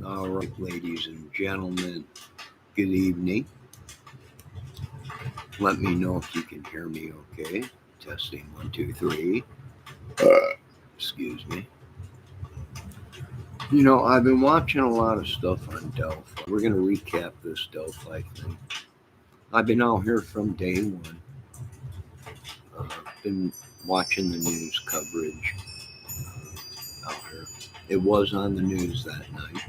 All right, ladies and gentlemen, good evening. Let me know if you can hear me okay. Testing 1, 2, 3. Excuse me. You know, I've been watching a lot of stuff on Delphi. We're going to recap this Delphi thing. I've been out here from day one. Been watching the news coverage out here. It was on the news that night.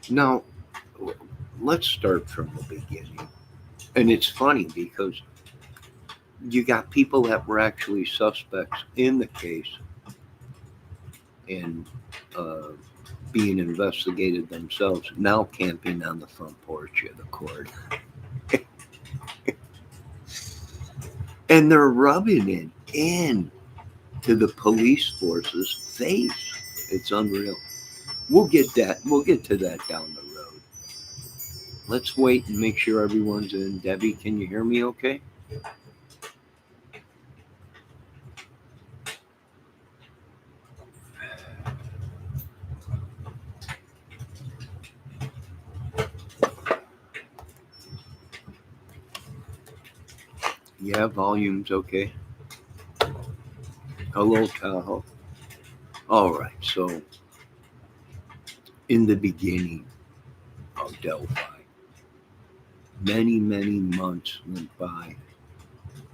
Now, let's start from the beginning. And it's funny because you got people that were actually suspects in the case and being investigated themselves, now camping on the front porch of the court. And they're rubbing it in to the police force's face. It's unreal. We'll get to that down the road. Let's wait and make sure everyone's in. Debbie, can you hear me okay? Yeah, volume's okay. Hello, Tahoe. All right, so in the beginning of Delphi, many months went by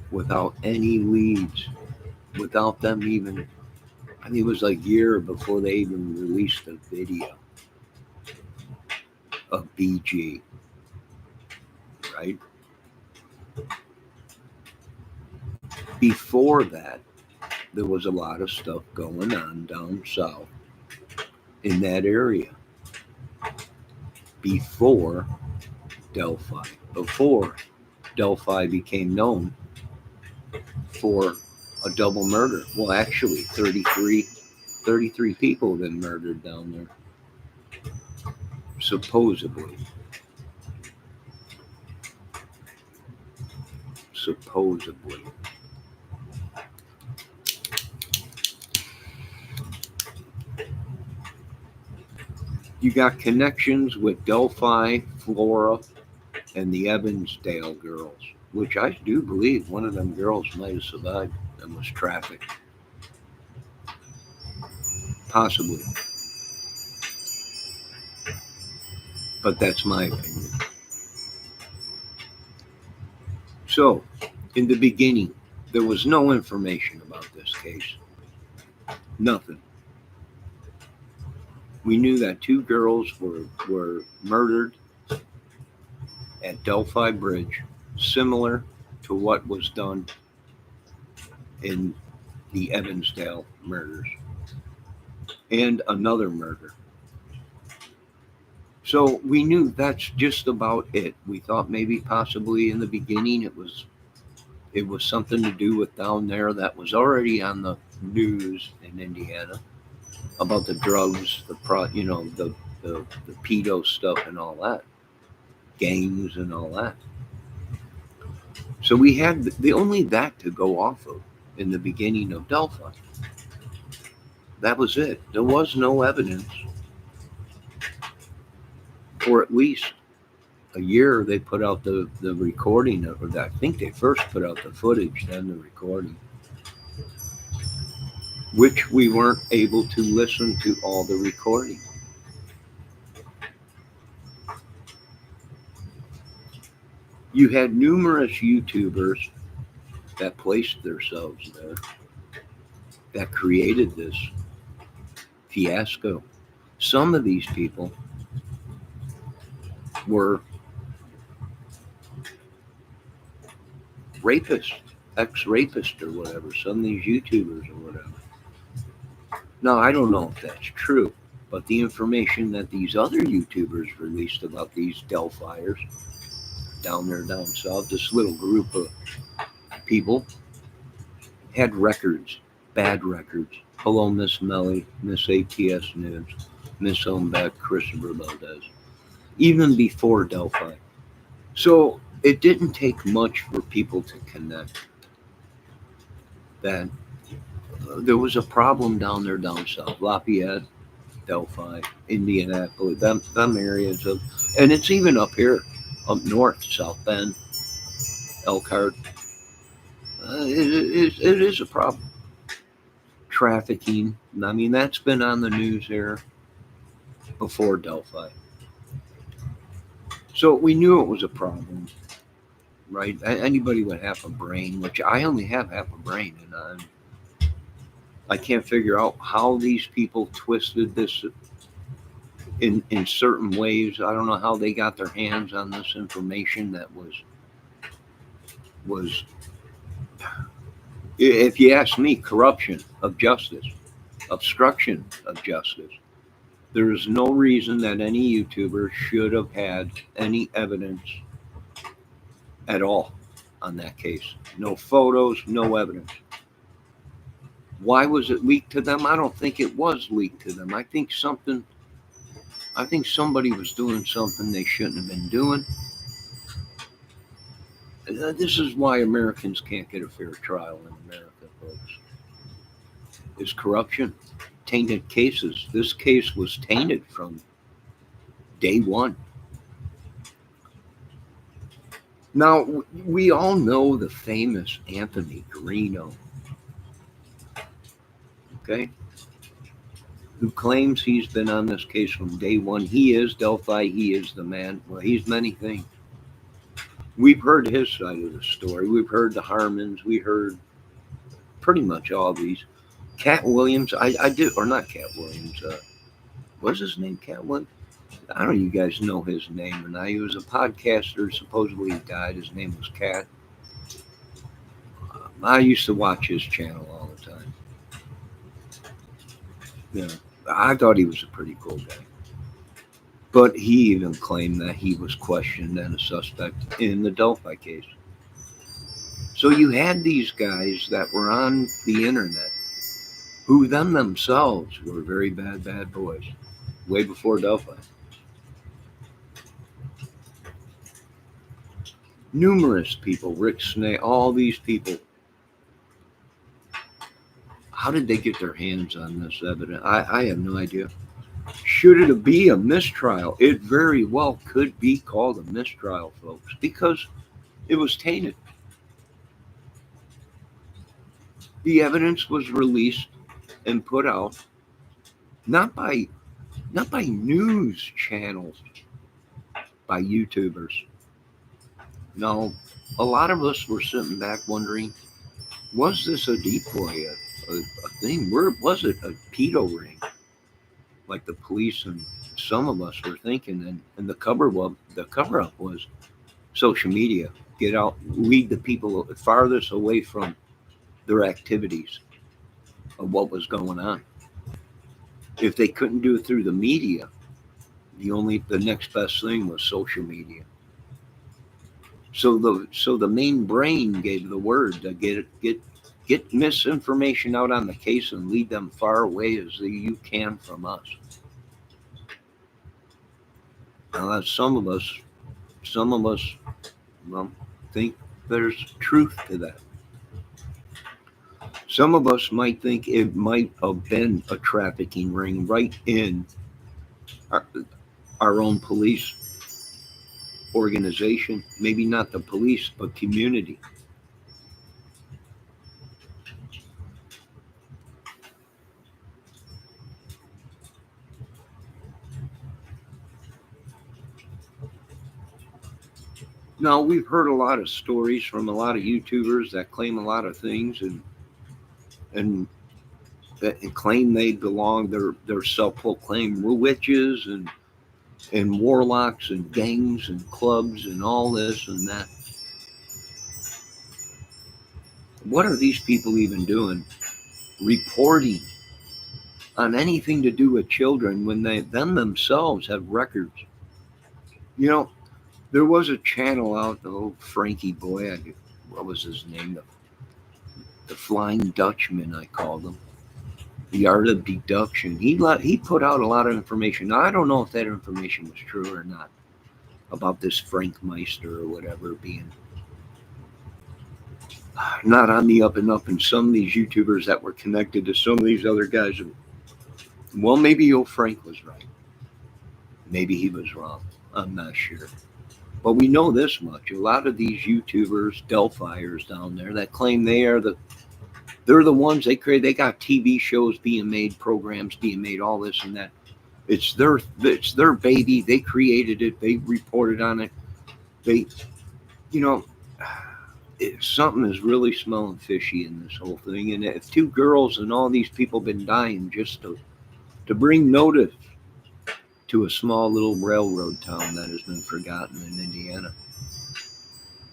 without any leads, without them even, I think it was like a year before they even released a video of BG, right? Before that, there was a lot of stuff going on down south in that area. Before Delphi became known for a double murder. Well, actually, 33 people have been murdered down there, supposedly. You got connections with Delphi, Flora, and the Evansdale girls, which I do believe one of them girls might have survived and was trafficked. Possibly. But that's my opinion. So, in the beginning, there was no information about this case. Nothing. We knew that 2 girls were murdered at Delphi Bridge, similar to what was done in the Evansdale murders, and another murder. So we knew that's just about it. We thought maybe possibly in the beginning it was something to do with down there that was already on the news in Indiana about the drugs, the pedo stuff and all that, gangs and all that. So we had only that to go off of in the beginning of Delphi. That was it. There was no evidence. For at least a year, they put out the recording of that. I think they first put out the footage, then the recording, which we weren't able to listen to all the recording. You had numerous YouTubers that placed themselves there, that created this fiasco. Some of these people were rapists, ex-rapists or whatever, some of these YouTubers or whatever. Now, I don't know if that's true, but the information that these other YouTubers released about these Delphiers down there down south, this little group of people had records, bad records. Hello, Miss Melly, Miss ATS News, Miss Ownbeck, Christopher Valdez, even before Delphi. So it didn't take much for people to connect that there was a problem down there down south, Lafayette, Delphi, Indianapolis, them areas of, and it's even up here, up north, South Bend, Elkhart. It is a problem. Trafficking. I mean, that's been on the news there before Delphi. So we knew it was a problem, right? Anybody with half a brain, which I only have half a brain, and I can't figure out how these people twisted this in certain ways. I don't know how they got their hands on this information that was, if you ask me, corruption of justice, obstruction of justice. There is no reason that any YouTuber should have had any evidence at all on that case. No photos, no evidence. Why was it leaked to them? I don't think it was leaked to them. I think somebody was doing something they shouldn't have been doing. This is why Americans can't get a fair trial in America, folks. Is corruption, tainted cases. This case was tainted from day one. Now, we all know the famous Anthony Greeno, okay, who claims he's been on this case from day one. He is Delphi. He is the man. Well, he's many things. We've heard his side of the story. We've heard the Harmons. We heard pretty much all these. Cat Williams, I did, or not Cat Williams. What's his name? Cat Williams? I don't know if you guys know his name or not. He was a podcaster. Supposedly he died. His name was Cat. I used to watch his channel all the time. Yeah, I thought he was a pretty cool guy. But he even claimed that he was questioned and a suspect in the Delphi case. So you had these guys that were on the internet who themselves were very bad boys way before Delphi. Numerous people, Rick Snay, all these people. How did they get their hands on this evidence? I have no idea. Should it be a mistrial? It very well could be called a mistrial, folks, because it was tainted. The evidence was released and put out not by news channels, by YouTubers. No, a lot of us were sitting back wondering, was this a decoy, a thing? Where was it, a pedo ring? Like the police and some of us were thinking, and the cover up was social media. Get out, lead the people farthest away from their activities of what was going on. If they couldn't do it through the media, the next best thing was social media. So the main brain gave the word to get misinformation out on the case and lead them far away as you can from us. Now, some of us, well, think there's truth to that. Some of us might think it might have been a trafficking ring right in our own police organization. Maybe not the police, but community. Now, we've heard a lot of stories from a lot of YouTubers that claim a lot of things and claim they belong. They're self-proclaimed witches and warlocks and gangs and clubs and all this and that. What are these people even doing? Reporting on anything to do with children when they themselves have records. You know, there was a channel out, Frankie boy, what was his name? The Flying Dutchman, I called him. The Art of Deduction. He put out a lot of information. Now, I don't know if that information was true or not about this Frank Meister or whatever being not on the up and up, and some of these YouTubers that were connected to some of these other guys Well, maybe old Frank was right. Maybe he was wrong. I'm not sure. But we know this much. A lot of these YouTubers, Delphiers down there that claim they're the ones they create. They got TV shows being made, programs being made, all this and that. It's their baby. They created it. They reported on it. They, you know, something is really smelling fishy in this whole thing. And if two girls and all these people been dying just to bring notice to a small little railroad town that has been forgotten in Indiana,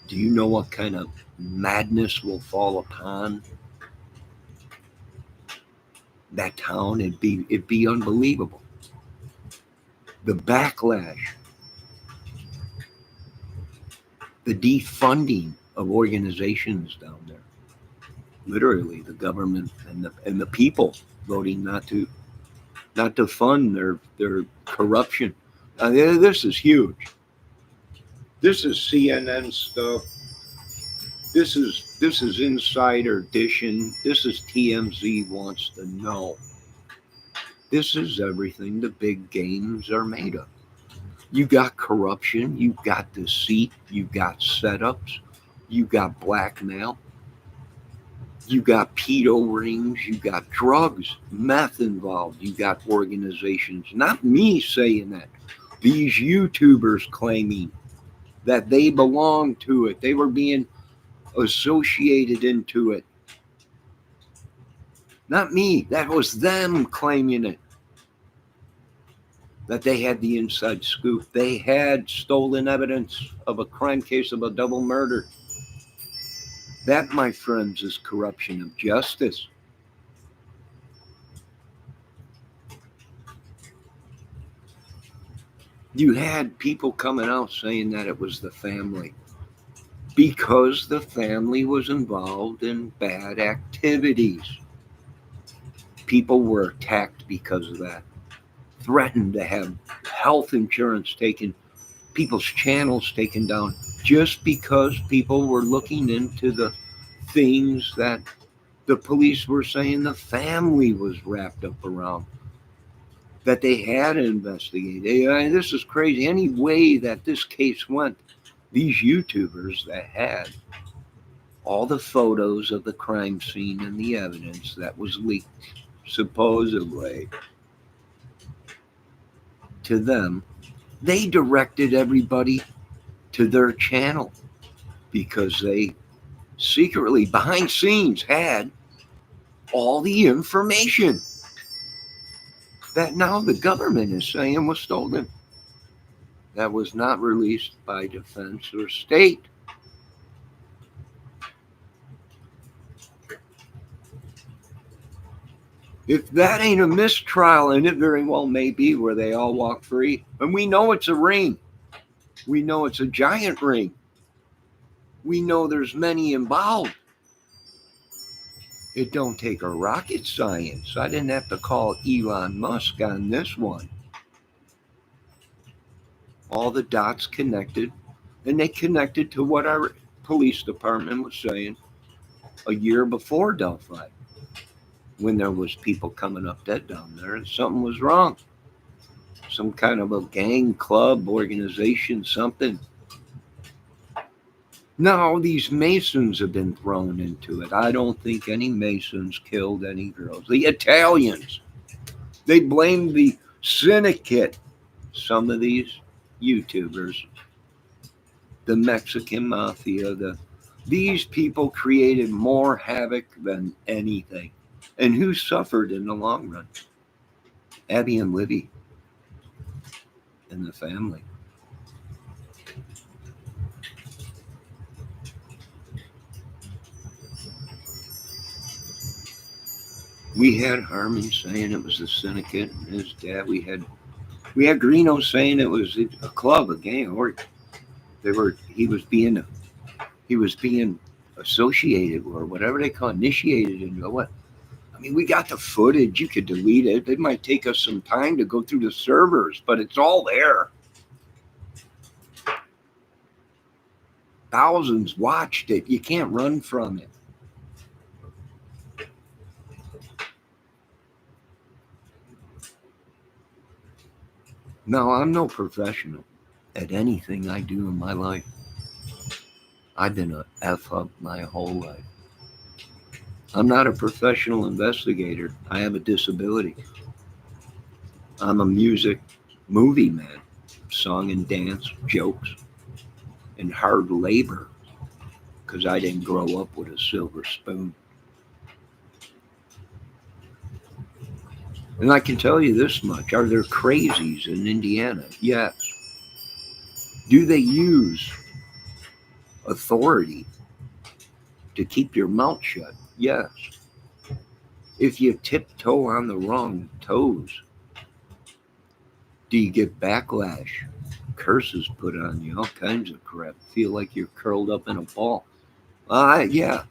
do you know what kind of madness will fall upon that town? It'd be unbelievable. The backlash, the defunding of organizations down there. Literally, the government and the people voting not to fund their corruption. This is huge. This is CNN stuff. This is Insider Edition. This is TMZ wants to know. This is everything the big games are made of. You got corruption, you got deceit, you got setups, you got blackmail, you got pedo rings, you got drugs, meth involved, you got organizations. Not me saying that. These YouTubers claiming that they belong to it. They were being associated into it. Not me. That was them claiming it. That they had the inside scoop. They had stolen evidence of a crime case of a double murder. That, my friends, is corruption of justice. You had people coming out saying that it was the family because the family was involved in bad activities. People were attacked because of that, threatened to have health insurance taken, people's channels taken down, just because people were looking into the things that the police were saying the family was wrapped up around, that they had to investigate. This is crazy. Any way that this case went, these YouTubers that had all the photos of the crime scene and the evidence that was leaked, supposedly, to them, they directed everybody to their channel because they secretly, behind scenes, had all the information that now the government is saying was stolen. That was not released by defense or state. If that ain't a mistrial, and it very well may be, where they all walk free, and we know it's a ring. We know it's a giant ring. We know there's many involved. It don't take a rocket science. I didn't have to call Elon Musk on this one. All the dots connected, and they connected to what our police department was saying a year before Delphi, when there was people coming up dead down there and something was wrong. Some kind of a gang, club, organization, something. Now these Masons have been thrown into it. I don't think any Masons killed any girls. The Italians, they blamed the syndicate. Some of these YouTubers, the Mexican mafia, these people created more havoc than anything. And who suffered in the long run? Abby and Libby and the family. We had Harmon saying it was the syndicate and his dad. We had Greeno saying it was a club, a gang, or he was being associated or whatever they call it, initiated into what. I mean, we got the footage. You could delete it. It might take us some time to go through the servers, but it's all there. Thousands watched it. You can't run from it. Now, I'm no professional at anything I do in my life. I've been a F up my whole life. I'm not a professional investigator. I have a disability. I'm a movie man, song and dance, jokes, and hard labor because I didn't grow up with a silver spoon. And I can tell you this much. Are there crazies in Indiana? Yes. Do they use authority to keep your mouth shut? Yes. If you tiptoe on the wrong toes, do you get backlash? Curses put on you, all kinds of crap. Feel like you're curled up in a ball. Yeah.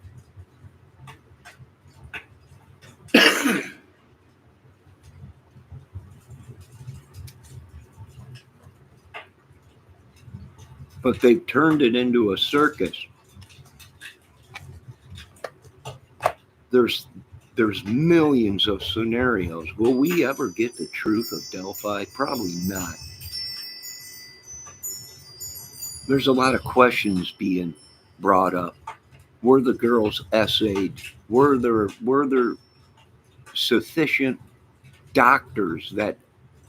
But they've turned it into a circus. There's millions of scenarios. Will we ever get the truth of Delphi? Probably not. There's a lot of questions being brought up. Were the girls essayed? Were there sufficient doctors that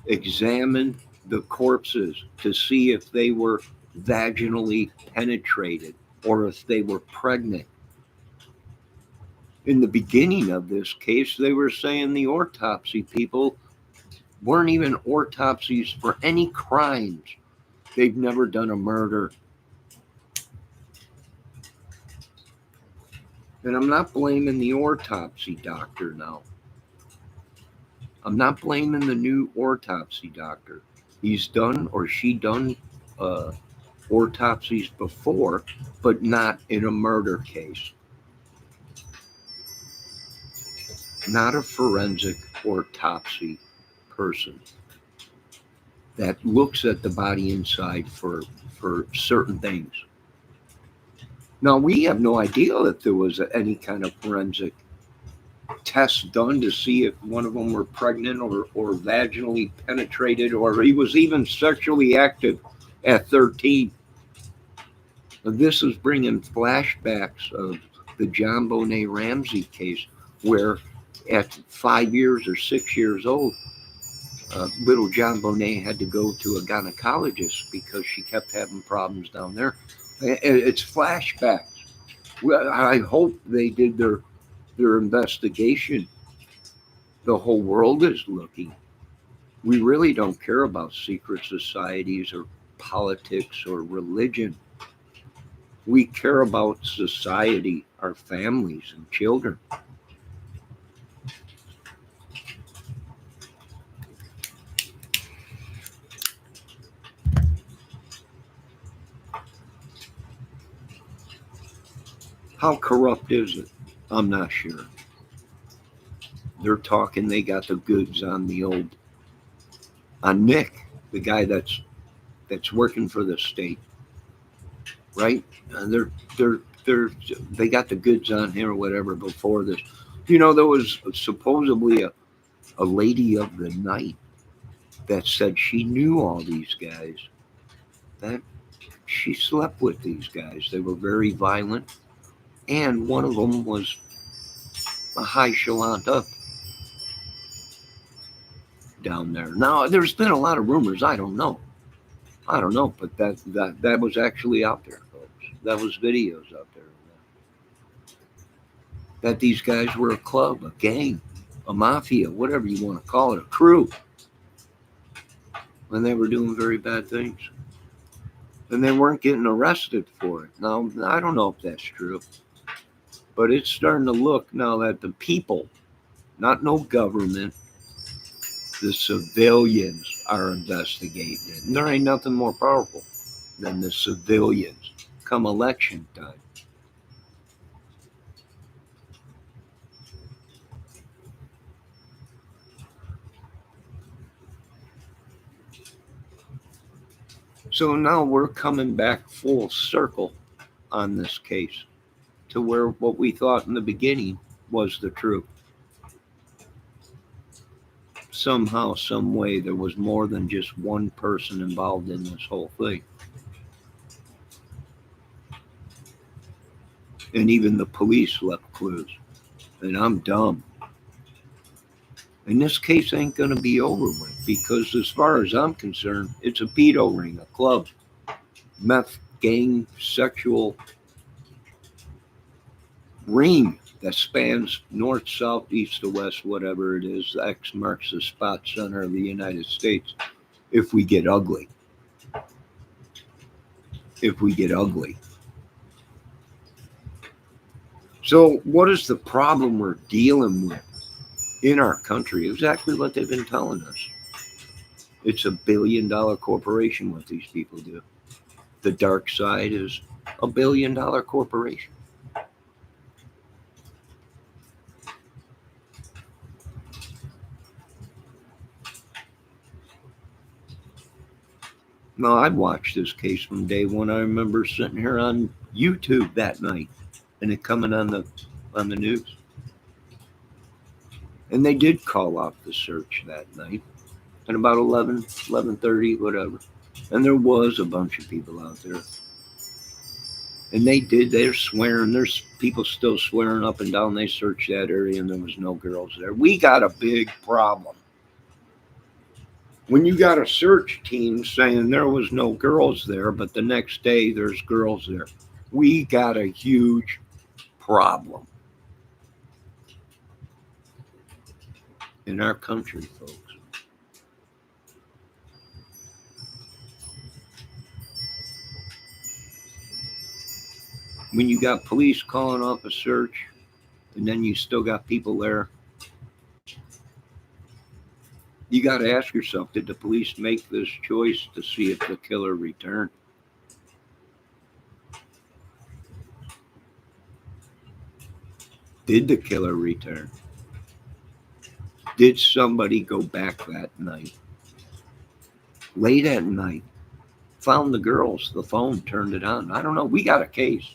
examined the corpses to see if they were vaginally penetrated or if they were pregnant? In the beginning of this case, they were saying the autopsy people weren't even autopsies for any crimes. They've never done a murder. And I'm not blaming the autopsy doctor now. I'm not blaming the new autopsy doctor. He's done or she done autopsies before, but not in a murder case. Not a forensic autopsy person that looks at the body inside for certain things. Now, we have no idea if there was any kind of forensic test done to see if one of them were pregnant or vaginally penetrated or he was even sexually active at 13. This is bringing flashbacks of the John Bonet Ramsey case where at 5 years or 6 years old, little John Bonet had to go to a gynecologist because she kept having problems down there. It's flashbacks. Well, I hope they did their investigation. The whole world is looking. We really don't care about secret societies or politics or religion. We care about society, our families and children. How corrupt is it? I'm not sure. They're talking they got the goods on Nick, the guy that's working for the state, right? They got the goods on him or whatever before this. There was supposedly a lady of the night that said she knew all these guys, that she slept with these guys. They were very violent, and one of them was a high chalant up down there. Now, there's been a lot of rumors. I don't know, but that was actually out there, folks. That was videos out there. That these guys were a club, a gang, a mafia, whatever you want to call it, a crew. And they were doing very bad things. And they weren't getting arrested for it. Now, I don't know if that's true. But it's starting to look now that the people, not no government, the civilians are investigating it. And there ain't nothing more powerful than the civilians come election time. So now we're coming back full circle on this case to where what we thought in the beginning was the truth. somehow, some way, there was more than just one person involved in this whole thing. And even the police left clues. And I'm dumb. And this case ain't going to be over with because, as far as I'm concerned, it's a pedo ring, a club, meth gang, sexual ring that spans north, south, east to west, whatever it is. X marks the spot center of the United States. If we get ugly. If we get ugly. So, what is the problem we're dealing with in our country? Exactly what they've been telling us. It's a $1 billion corporation, what these people do. The dark side is a $1 billion corporation. Now, I've watched this case from day one. I remember sitting here on YouTube that night and it coming on the news. And they did call off the search that night at about 11:30, whatever. And there was a bunch of people out there. And they're swearing. There's people still swearing up and down. They searched that area and there was no girls there. We got a big problem. When you got a search team saying there was no girls there, but the next day there's girls there, we got a huge problem in our country, folks. When you got police calling off a search and then you still got people there, you got to ask yourself, did the police make this choice to see if the killer returned? Did the killer return? Did somebody go back that night? Late at night, found the girls, the phone, turned it on. I don't know. We got a case.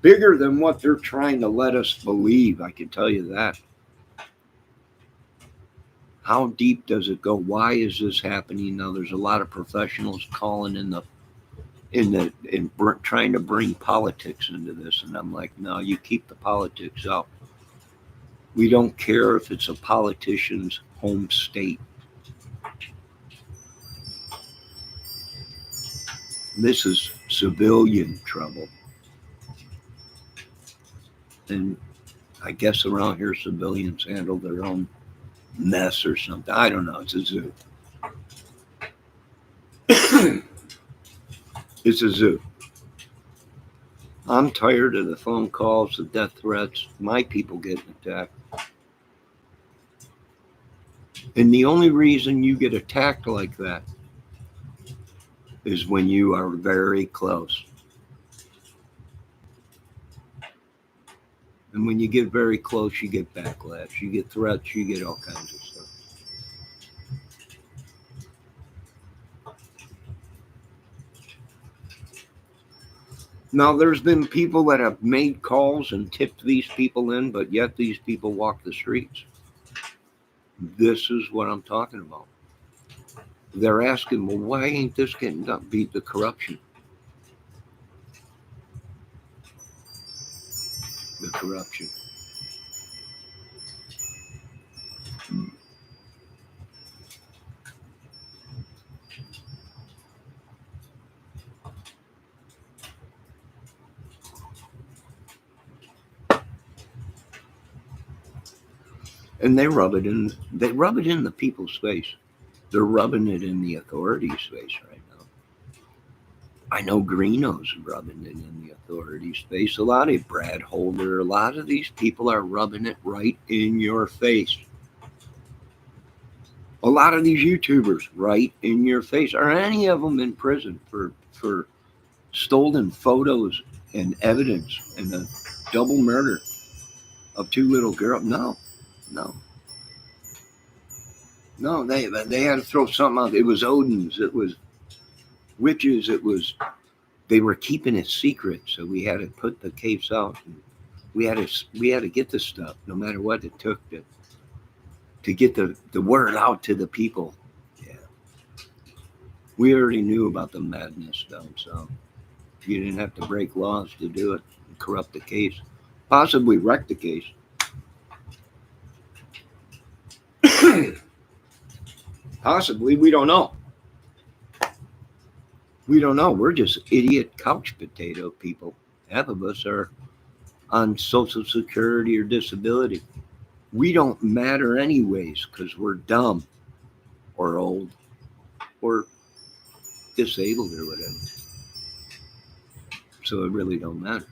Bigger than what they're trying to let us believe, I can tell you that. How deep does it go? Why is this happening? Now, there's a lot of professionals calling in trying to bring politics into this, and I'm like, no, you keep the politics out. We don't care if it's a politician's home state. This is civilian trouble. And I guess around here, civilians handle their own mess or something. I don't know. It's a zoo. It's a zoo. I'm tired of the phone calls, the death threats, my people getting attacked. And the only reason you get attacked like that is when you are very close. And when you get very close, you get backlash, you get threats, you get all kinds of stuff. Now, there's been people that have made calls and tipped these people in, but yet these people walk the streets. This is what I'm talking about. They're asking, well, why ain't this getting done? Beat the corruption. The corruption. And they rub it in the people's face. They're rubbing it in the authorities' face right now. I know Greeno's rubbing it in the authorities' face. A lot of Brad Holder, a lot of these people are rubbing it right in your face. A lot of these YouTubers right in your face. Are any of them in prison for stolen photos and evidence and a double murder of two little girls? No. No, they had to throw something out. It was Odin's. It was witches. They were keeping it secret, so we had to put the case out. And we had to get the stuff, no matter what it took. to get the word out to the people. Yeah. We already knew about the madness down south. You didn't have to break laws to do it and corrupt the case. Possibly wreck the case. Possibly, we don't know. We don't know. We're just idiot couch potato people. Half of us are on Social Security or disability. We don't matter anyways because we're dumb or old or disabled or whatever. So it really don't matter.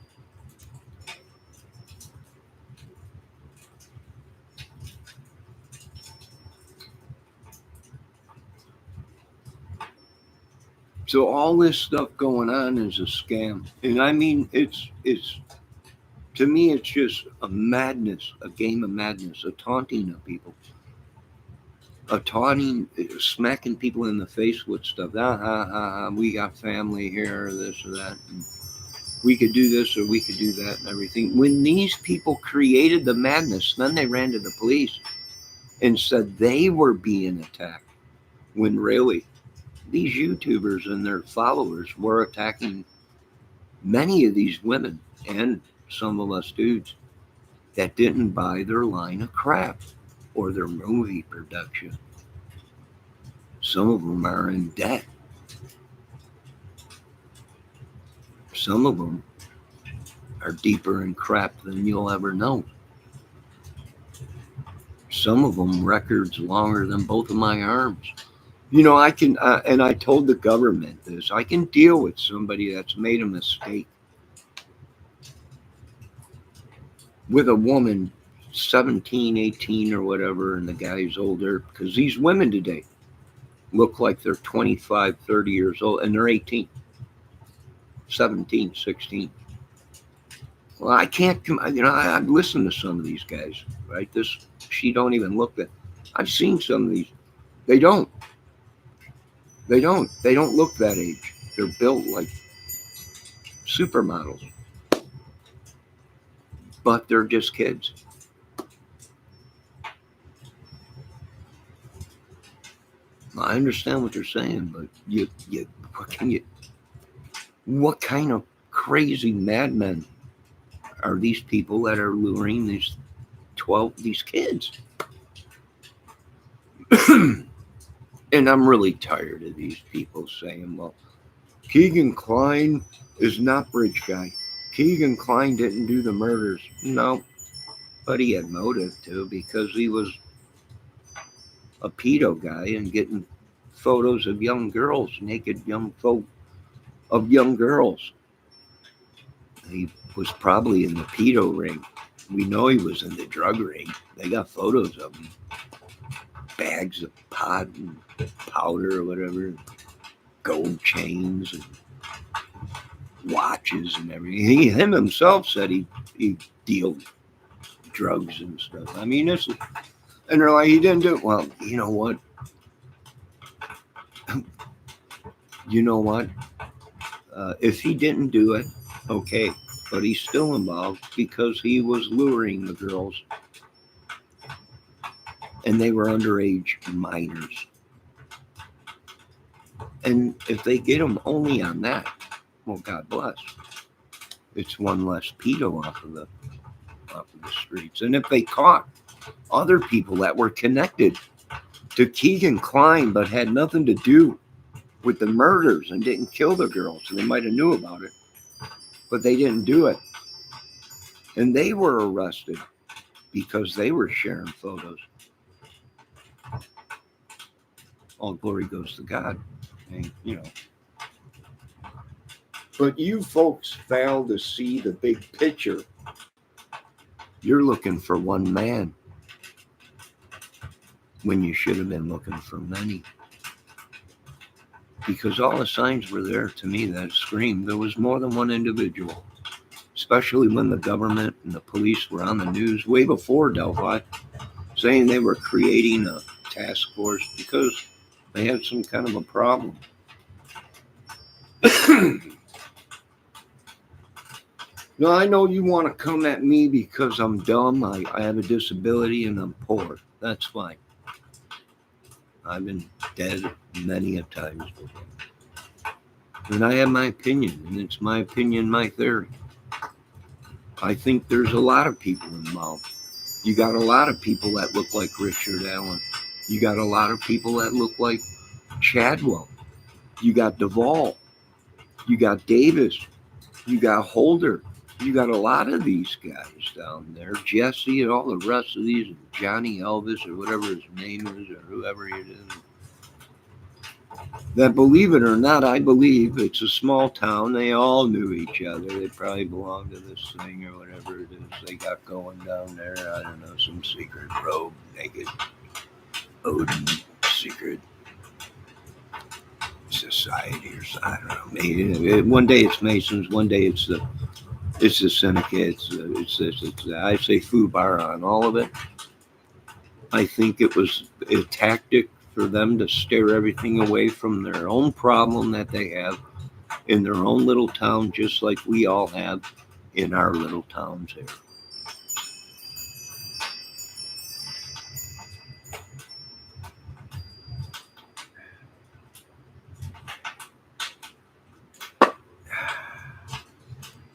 So all this stuff going on is a scam. And I mean, it's to me, it's just a madness, a game of madness, a taunting of people, a taunting, smacking people in the face with stuff. We got family here, this or that. And we could do this or we could do that and everything. When these people created the madness, then they ran to the police and said they were being attacked. When really, these YouTubers and their followers were attacking many of these women and some of us dudes that didn't buy their line of crap or their movie production. Some of them are in debt. Some of them are deeper in crap than you'll ever know. Some of them records longer than both of my arms. You know, I can, and I told the government this, I can deal with somebody that's made a mistake. With a woman 17, 18 or whatever, and the guy's older, because these women today look like they're 25, 30 years old, and they're 18, 17, 16. Well, I can't, I've listened to some of these guys, right? She don't even look that. I've seen some of these. They don't look that age. They're built like supermodels, but they're just kids. I understand what you're saying, but what kind of crazy madmen are these people that are luring these kids? And I'm really tired of these people saying, well, Keegan Kline is not Bridge Guy. Keegan Kline didn't do the murders. No, but he had motive to, because he was a pedo guy and getting photos of young girls, naked young girls. He was probably in the pedo ring. We know he was in the drug ring. They got photos of him. Bags of pot and powder or whatever, gold chains and watches and everything. Him himself said he dealed drugs and stuff. I mean, and they're like, he didn't do it. Well, you know what? If he didn't do it, okay, but he's still involved because he was luring the girls, and they were underage minors. And if they get them only on that, well, God bless. It's one less pedo off of the streets. And if they caught other people that were connected to Keegan Kline but had nothing to do with the murders and didn't kill the girls, so they might have knew about it, but they didn't do it, and they were arrested because they were sharing photos. All glory goes to God. And, but you folks fail to see the big picture. You're looking for one man when you should have been looking for many. Because all the signs were there to me that screamed there was more than one individual, especially when the government and the police were on the news way before Delphi, saying they were creating a task force because they had some kind of a problem. No, I know you want to come at me because I'm dumb. I have a disability and I'm poor. That's fine. I've been dead many a times before. And I have my opinion, and it's my opinion, my theory. I think there's a lot of people involved. You got a lot of people that look like Richard Allen. You got a lot of people that look like Chadwell. You got Duvall. You got Davis. You got Holder. You got a lot of these guys down there. Jesse and all the rest of these. Johnny Elvis or whatever his name is or whoever it is. That, believe it or not, I believe it's a small town. They all knew each other. They probably belonged to this thing or whatever it is they got going down there. I don't know, some secret rogue, naked Odin secret society or something. I don't know. Maybe one day it's Masons, one day it's the Seneca, it's this, it's that. I say foobar on all of it. I think it was a tactic for them to steer everything away from their own problem that they have in their own little town, just like we all have in our little towns here.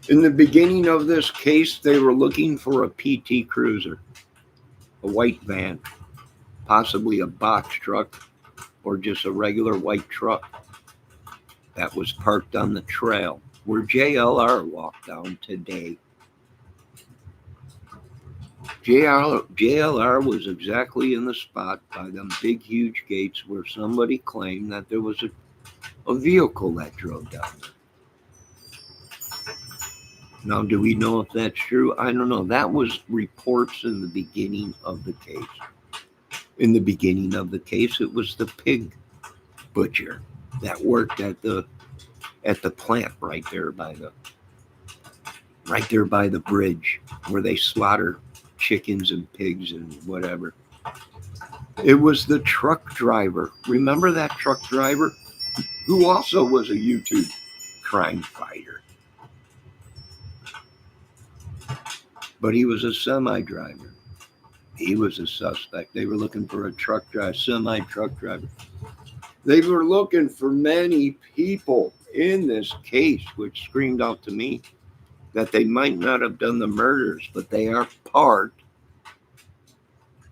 In the beginning of this case, they were looking for a PT Cruiser, a white van, possibly a box truck or just a regular white truck that was parked on the trail where JLR walked down today. JLR was exactly in the spot by them big, huge gates where somebody claimed that there was a vehicle that drove down there. Now, do we know if that's true? I don't know. That was reports in the beginning of the case. In the beginning of the case, it was the pig butcher that worked at the plant right there by the bridge where they slaughter chickens and pigs and whatever. It was the truck driver. Remember that truck driver who also was a YouTube crime fighter? But he was a semi driver. He was a suspect. They were looking for a truck driver, semi truck driver. They were looking for many people in this case, which screamed out to me that they might not have done the murders, but they are part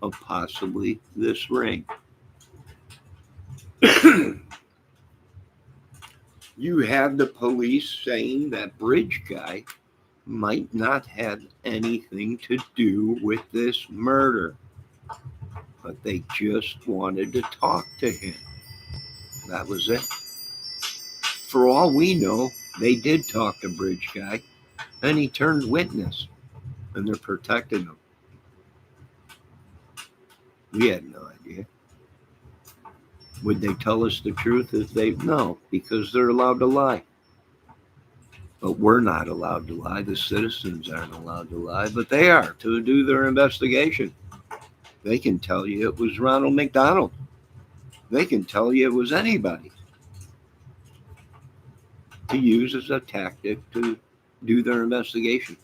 of possibly this ring. You have the police saying that bridge guy might not have anything to do with this murder, but they just wanted to talk to him. That was it. For all we know, they did talk to bridge guy, and he turned witness, and they're protecting him. We had no idea. Would they tell us the truth if they? No, because they're allowed to lie. But we're not allowed to lie. The citizens aren't allowed to lie, but they are to do their investigation. They can tell you it was Ronald McDonald. They can tell you it was anybody to use as a tactic to do their investigation.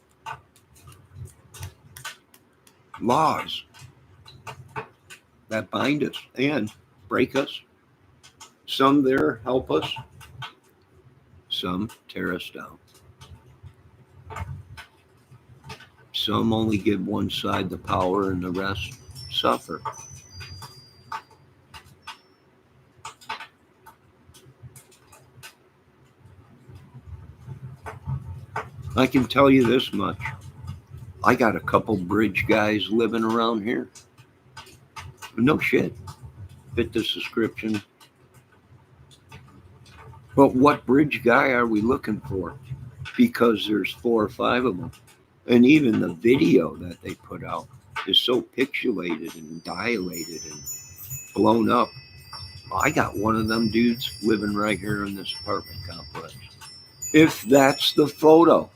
Laws that bind us and break us. Some there help us. Some tear us down. Some only give one side the power and the rest suffer. I can tell you this much. I got a couple bridge guys living around here. No shit. Fit this description. But what bridge guy are we looking for? Because there's 4 or 5 of them. And even the video that they put out is so pixelated and dilated and blown up. I got one of them dudes living right here in this apartment complex. If that's the photo.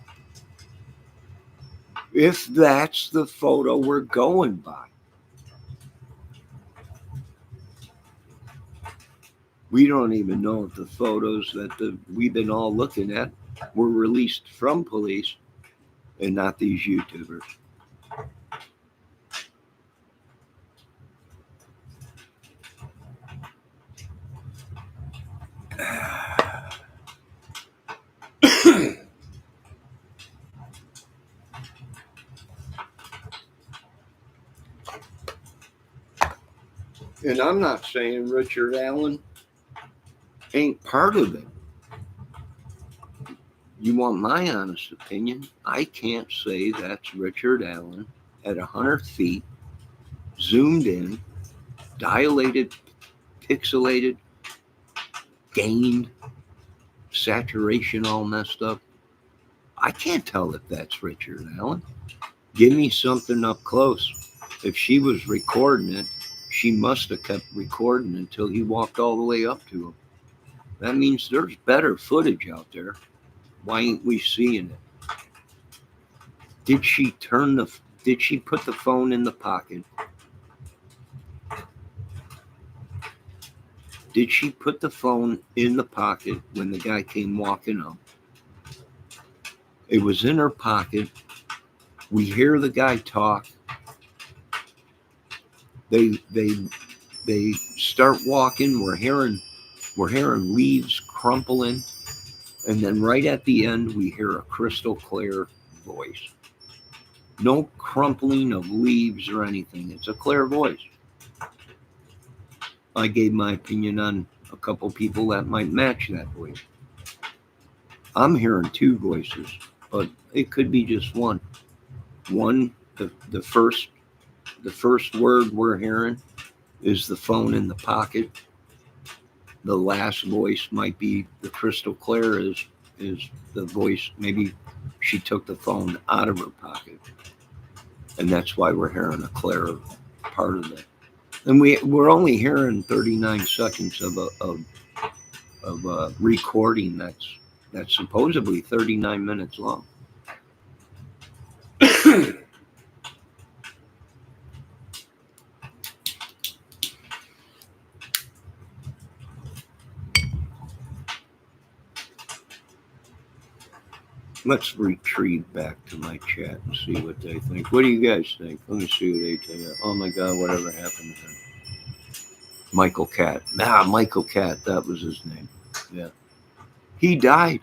If that's the photo we're going by. We don't even know if the photos that we've been all looking at were released from police and not these YouTubers. And I'm not saying Richard Allen ain't part of it. You want my honest opinion? I can't say that's Richard Allen at 100 feet, zoomed in, dilated, pixelated, gained, saturation all messed up. I can't tell if that's Richard Allen. Give me something up close. If she was recording it, she must have kept recording until he walked all the way up to him. That means there's better footage out there. Why ain't we seeing it? Did she put the phone in the pocket? Did she put the phone in the pocket when the guy came walking up? It was in her pocket. We hear the guy talk. They start walking. We're hearing leaves crumpling, and then right at the end we hear a crystal clear voice. No crumpling of leaves or anything. It's a clear voice. I gave my opinion on a couple people that might match that voice. I'm hearing two voices, but it could be just one. One, the first word we're hearing is the phone in the pocket. The last voice might be the crystal clear is the voice. Maybe she took the phone out of her pocket, and that's why we're hearing a clear part of it. And we're only hearing 39 seconds of a recording that's supposedly 39 minutes long. Let's retrieve back to my chat and see what they think. What do you guys think? Let me see what they tell you. Oh my God, whatever happened to him? Michael Catt. Michael Catt, that was his name. Yeah. He died.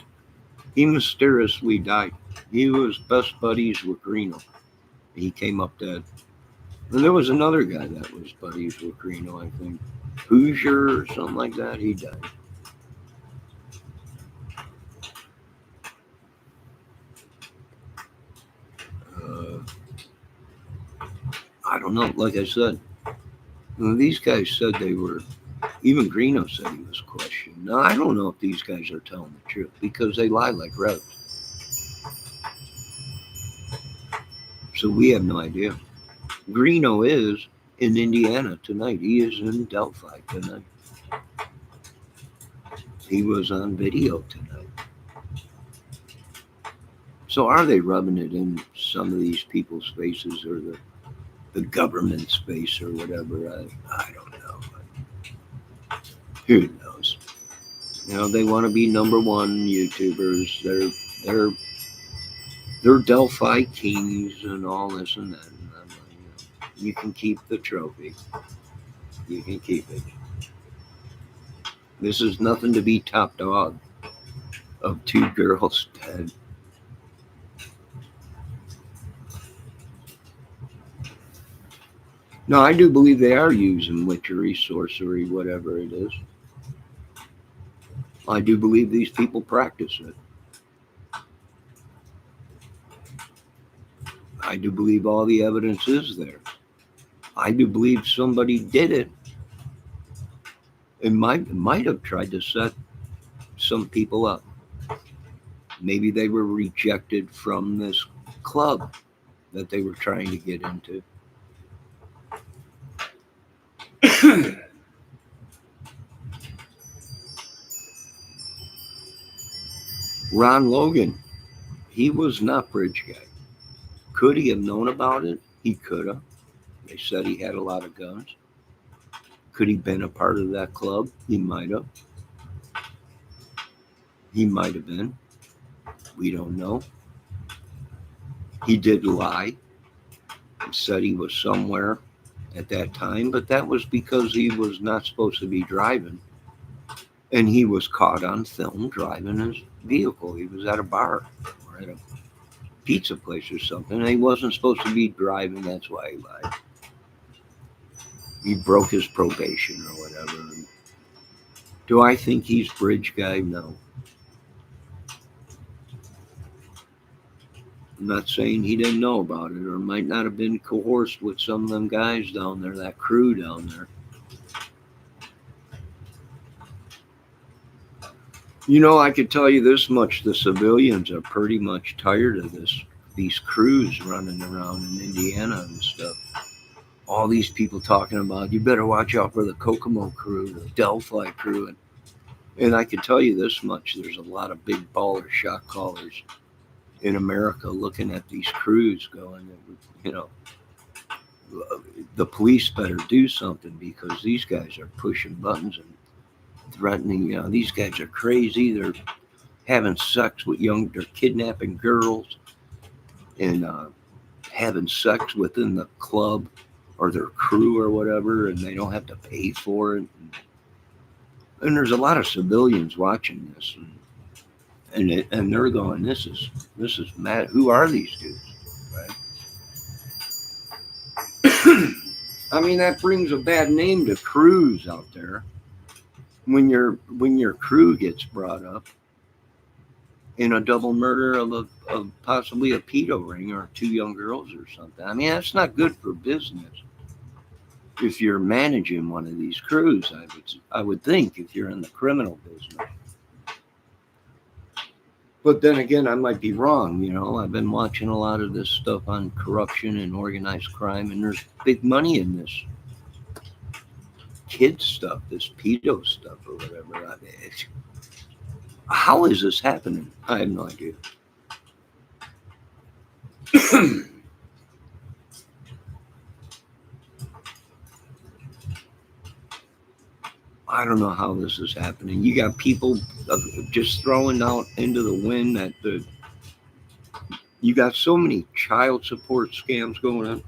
He mysteriously died. He was best buddies with Reno. He came up dead. And there was another guy that was buddies with Reno, I think. Hoosier or something like that. He died. I don't know. Like I said, these guys said they were, even Greeno said he was questioned. Now, I don't know if these guys are telling the truth because they lie like rabbits. So we have no idea. Greeno is in Indiana tonight. He is in Delphi tonight. He was on video tonight. So are they rubbing it in some of these people's faces or the government's face or whatever? I don't know. Who knows? You know, they want to be number one YouTubers. They're Delphi kings and all this and that. And I'm like, you can keep the trophy. You can keep it. This is nothing to be top dog of two girls dead. No, I do believe they are using witchery, sorcery, whatever it is. I do believe these people practice it. I do believe all the evidence is there. I do believe somebody did it. It might have tried to set some people up. Maybe they were rejected from this club that they were trying to get into. Ron Logan, he was not bridge guy. Could he have known about it? He could have. They said he had a lot of guns. Could he have been a part of that club? He might have. He might have been. We don't know. He did lie. He said he was somewhere at that time, but that was because he was not supposed to be driving. And he was caught on film driving his vehicle. He was at a bar or at a pizza place or something. And he wasn't supposed to be driving. That's why he lied. He broke his probation or whatever. Do I think he's bridge guy? No. I'm not saying he didn't know about it or might not have been coerced with some of them guys down there, that crew down there. You know, I could tell you this much: the civilians are pretty much tired of these crews running around in Indiana and stuff. All these people talking about, you better watch out for the Kokomo crew, the Delphi crew. And I can tell you this much: there's a lot of big baller shot callers in America looking at these crews going, you know, the police better do something because these guys are pushing buttons and threatening. You know, these guys are crazy. They're having sex with they're kidnapping girls and having sex within the club or their crew or whatever, and they don't have to pay for it. And there's a lot of civilians watching this, and they're going, this is mad. Who are these dudes, right? I mean, that brings a bad name to crews out there. When your crew gets brought up in a double murder of possibly a pedo ring or two young girls or something. I mean, that's not good for business. If you're managing one of these crews, I would think if you're in the criminal business. But then again, I might be wrong. You know, I've been watching a lot of this stuff on corruption and organized crime, and there's big money in this kid stuff, this pedo stuff or whatever. I mean, how is this happening? I have no idea. I don't know how this is happening. You got people just throwing out into the wind that you got so many child support scams going on.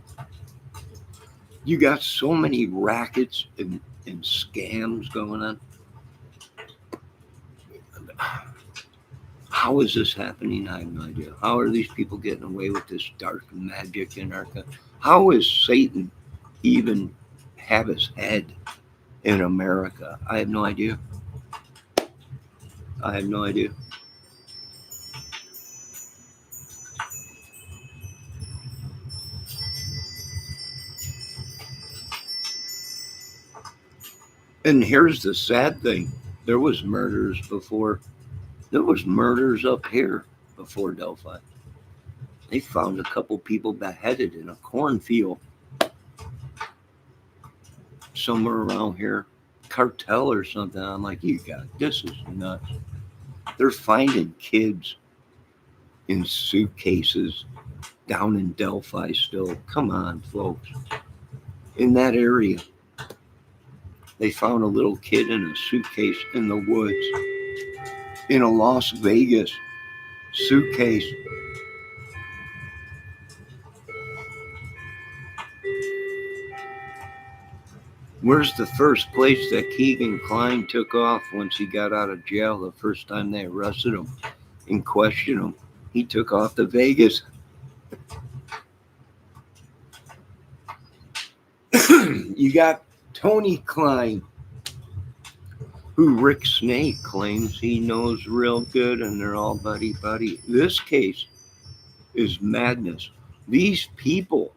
You got so many rackets and scams going on. How is this happening? I have no idea. How are these people getting away with this dark magic in our country? How is Satan even have his head in America? I have no idea. I have no idea. And here's the sad thing. There was murders before. There was murders up here before Delphi. They found a couple people beheaded in a cornfield somewhere around here. Cartel or something. I'm like, this is nuts. They're finding kids in suitcases down in Delphi still. Come on, folks. In that area, they found a little kid in a suitcase in the woods in a Las Vegas suitcase. Where's the first place that Keegan Kline took off once he got out of jail the first time they arrested him and questioned him? He took off to Vegas. You got Tony Kline, who Rick Snake claims he knows real good, and they're all buddy. This case is madness. These people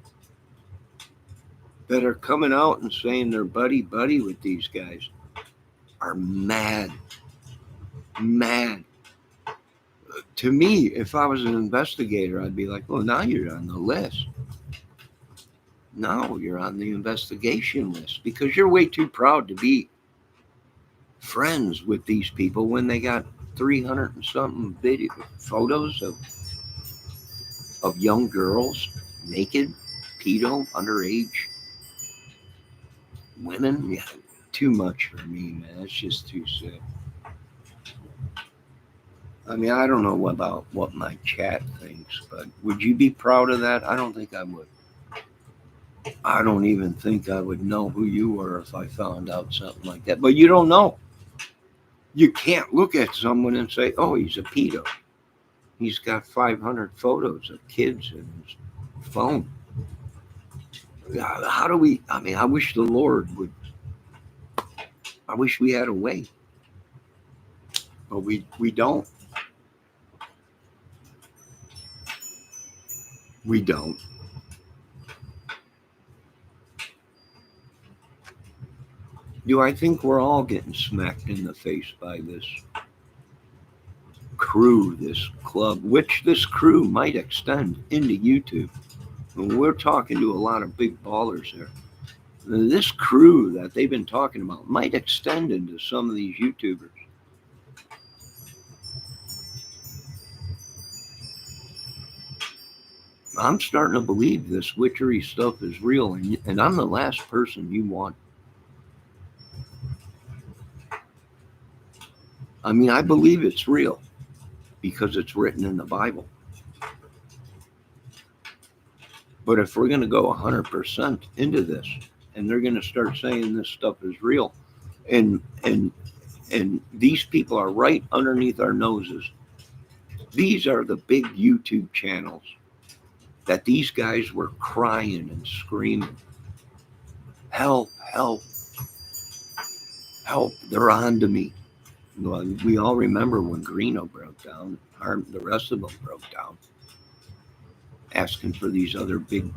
that are coming out and saying they're buddy with these guys are mad. To me, if I was an investigator, I'd be like, well, now you're on the list. Now you're on the investigation list because you're way too proud to be friends with these people when they got 300 and something video photos of young girls naked, pedo, underage women. Yeah, too much for me, man. It's just too sick. I mean, I don't know about what my chat thinks, but would you be proud of that? I don't think I would. I don't even think I would know who you were if I found out something like that. But you don't know. You can't look at someone and say, oh, he's a pedo. He's got 500 photos of kids in his phone. How do we? I mean, I wish the Lord would. I wish we had a way, but we don't. We don't. Do I think we're all getting smacked in the face by this crew, this club, which this crew might extend into YouTube? And we're talking to a lot of big ballers there. This crew that they've been talking about might extend into some of these YouTubers. I'm starting to believe this witchery stuff is real, and I'm the last person you want. I mean, I believe it's real because it's written in the Bible. But if we're going to go 100% into this, and they're going to start saying this stuff is real, and these people are right underneath our noses. These are the big YouTube channels that these guys were crying and screaming, help, help, help, they're on to me. Well, we all remember when Greeno broke down, the rest of them broke down, asking for these other big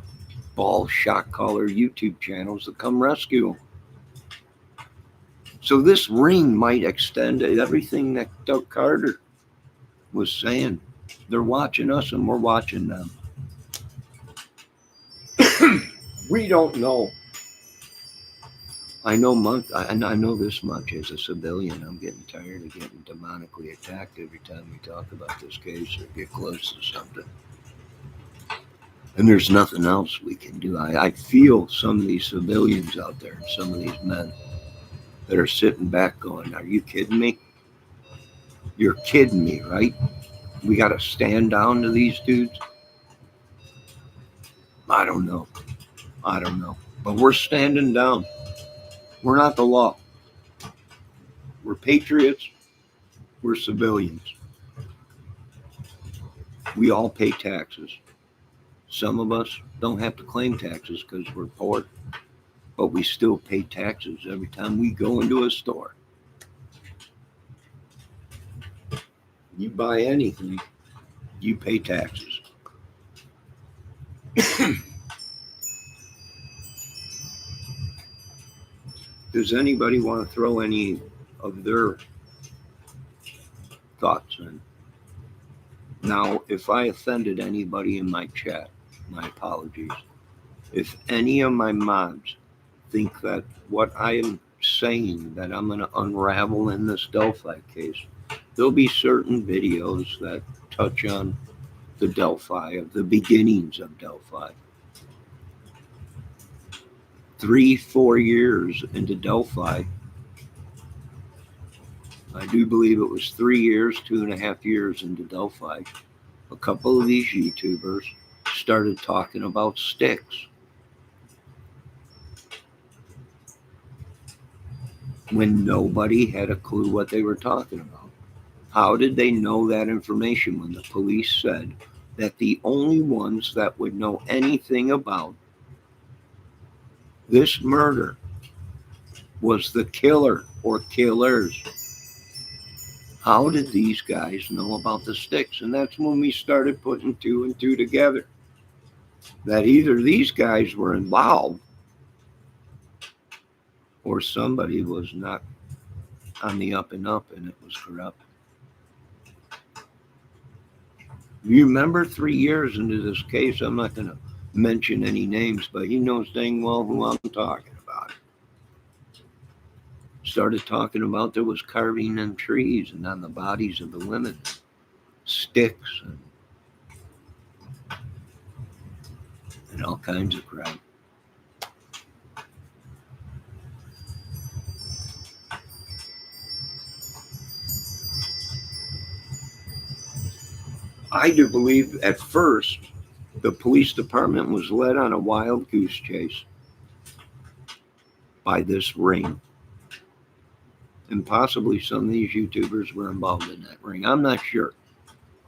ball shot caller YouTube channels to come rescue them. So this ring might extend to everything that Doug Carter was saying. They're watching us and we're watching them. We don't know. I know this much as a civilian. I'm getting tired of getting demonically attacked every time we talk about this case or get close to something. And there's nothing else we can do. I feel some of these civilians out there, some of these men that are sitting back going, are you kidding me? You're kidding me, right? We got to stand down to these dudes? I don't know. But we're standing down. We're not the law. We're patriots. We're civilians. We all pay taxes. Some of us don't have to claim taxes because we're poor, but we still pay taxes every time we go into a store. You buy anything, you pay taxes. Does anybody want to throw any of their thoughts in? Now, if I offended anybody in my chat, my apologies. If any of my mods think that what I am saying that I'm going to unravel in this Delphi case, there'll be certain videos that touch on the Delphi, of the beginnings of Delphi. 3-4 years into Delphi, I do believe it was 3 years, 2.5 years into Delphi, a couple of these YouTubers started talking about sticks. When nobody had a clue what they were talking about. How did they know that information when the police said that the only ones that would know anything about this murder was the killer or killers? How did these guys know about the sticks? And that's when we started putting 2 and 2 together. That either these guys were involved or somebody was not on the up and up and it was corrupt. You remember 3 years into this case, I'm not going to mention any names, but he knows dang well who I'm talking about. Started talking about there was carving in trees and on the bodies of the women, sticks and all kinds of crap. I do believe at first the police department was led on a wild goose chase by this ring. And possibly some of these YouTubers were involved in that ring. I'm not sure.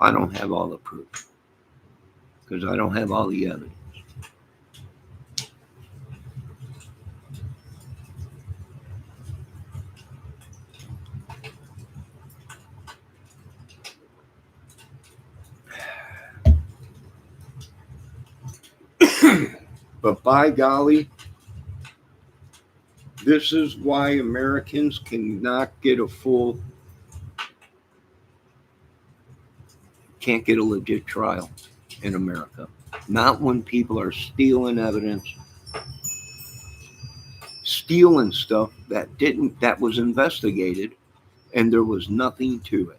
I don't have all the proof because I don't have all the evidence. But by golly, this is why Americans can't get a legit trial in America. Not when people are stealing evidence, stealing stuff that was investigated and there was nothing to it.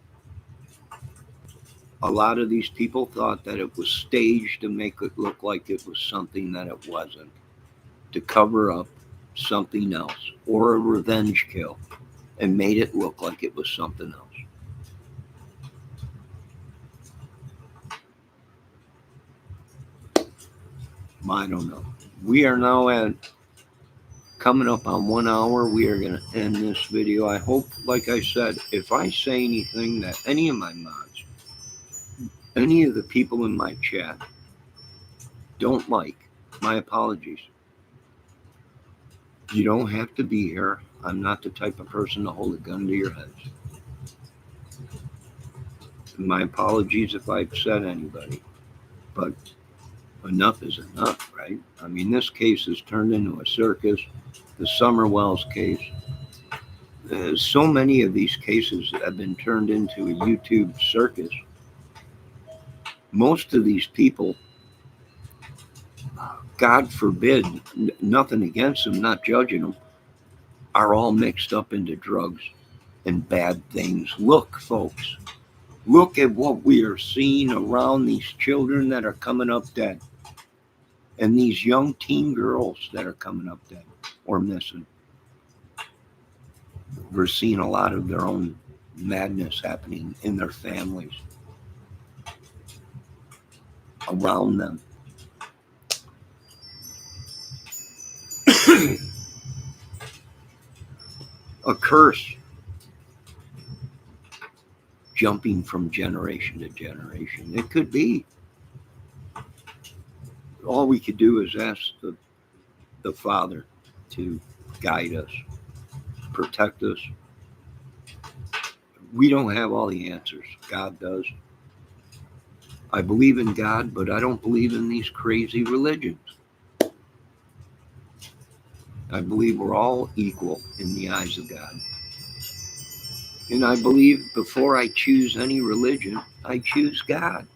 A lot of these people thought that it was staged to make it look like it was something that it wasn't, to cover up something else or a revenge kill, and made it look like it was something else. I don't know. We are now coming up on 1 hour. We are going to end this video. I hope, like I said, if I say anything that any of my mods, any of the people in my chat don't like, my apologies. You don't have to be here. I'm not the type of person to hold a gun to your heads. My apologies if I've upset anybody, but enough is enough, right? I mean, this case has turned into a circus. The Summer Wells case. So many of these cases have been turned into a YouTube circus. Most of these people, God forbid, nothing against them, not judging them, are all mixed up into drugs and bad things. Look, folks, look at what we are seeing around these children that are coming up dead and these young teen girls that are coming up dead or missing. We're seeing a lot of their own madness happening in their families, around them. A curse jumping from generation to generation. It could be. All we could do is ask the Father to guide us, protect us. We don't have all the answers. God does. I believe in God, but I don't believe in these crazy religions. I believe we're all equal in the eyes of God. And I believe before I choose any religion, I choose God.